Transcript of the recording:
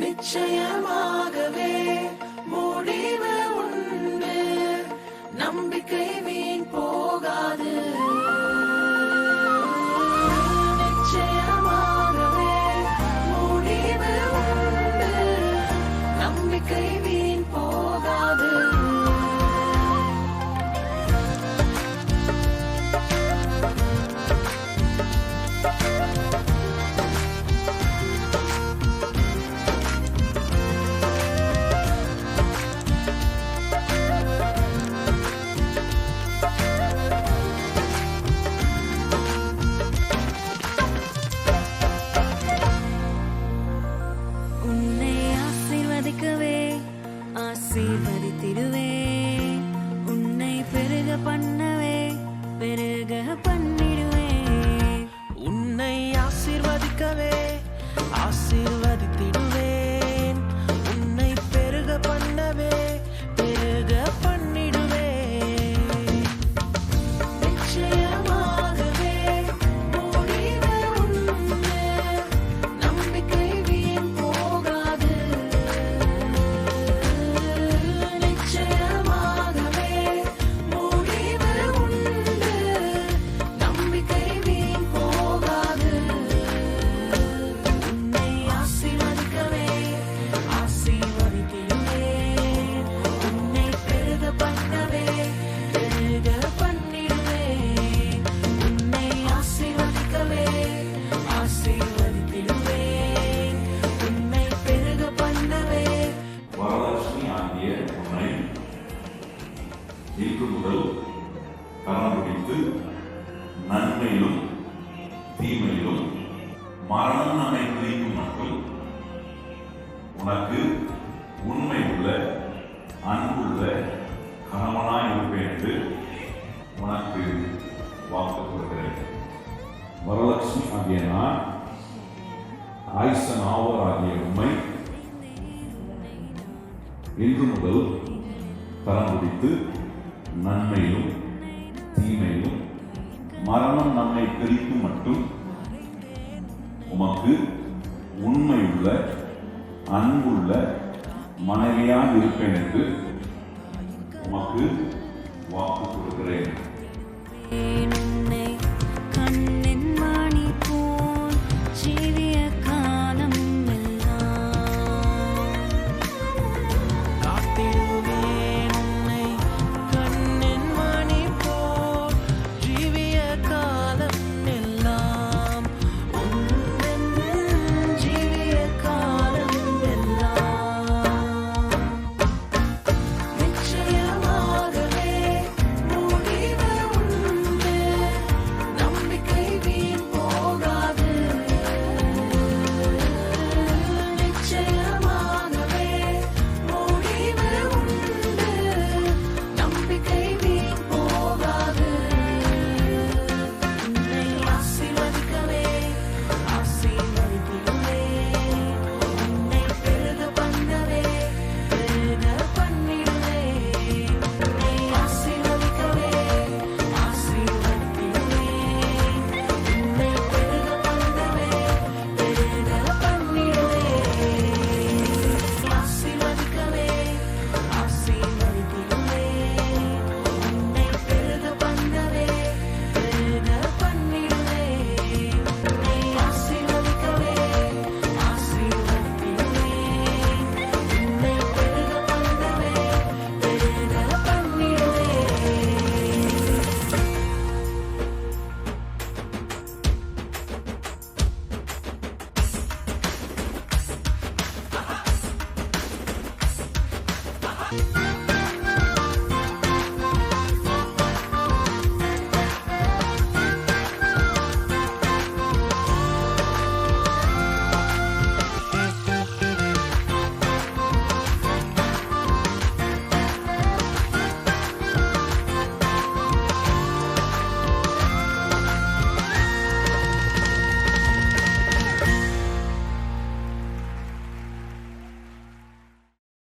நிச்சயமாகவே முடிவு உண்டு, நம்பிக்கை வீண் போகாது. நிச்சயமாகவே முடிவு உண்டு, நம்பிக்கை வீண் போகாது. உன்னை ஆசீர்வதிக்கவே ஆசீர்வதித்திடுவே, உன்னை பெருக பண்ணவே பெருக பண்ணிடுவே. உன்னை ஆசீர்வதிக்கவே ஆசீர்வதித்திடுவேன், உன்னை பெருக பண்ணவே பெருக பண்ணிடுவேன். நிச்சயமாகவே முடிவு உண்டு, நம்பிக்கை வீண் போகாது. நிச்சயமாகவே முடிவு உண்டு, நம்பிக்கை வீண் போகாது. உன்னை ஆசீர்வதிக்கவே ஆசீர்வதித்திடுவேன், உன்னை பெருக பண்ணவே பெருக பண்ணிடுவேன். உன்னை ஆசீர்வதிக்கவே ஆசீர்வதித்திடுவேன், உன்னை பெருக பண்ணவே. வரலட்சுமி ஆகிய உன்னை இன்று முதல் கரம் பிடித்து நன்மையிலும் தீமையிலும் மரணம் நம்மை பிரிக்கும் மட்டும் உனக்கு உண்மை உள்ள அன்புள்ள கணவனாய் இருப்பேன் என்று உனக்கு வாக்கு கொடுக்கிறேன். வரலட்சுமி ஆகிய நான் ஆயுசனாவர் ஆகிய உண்மை இன்று முதல் கரம் பிடித்து நன்மையிலும் தீமையிலும் மரணம் நம்மை பிரிக்கும் மட்டும் உமக்கு உண்மையுள்ள அன்புள்ள மனைவியாக இருப்பேன் என்று உமக்கு வாக்கு கொடுக்கிறேன்.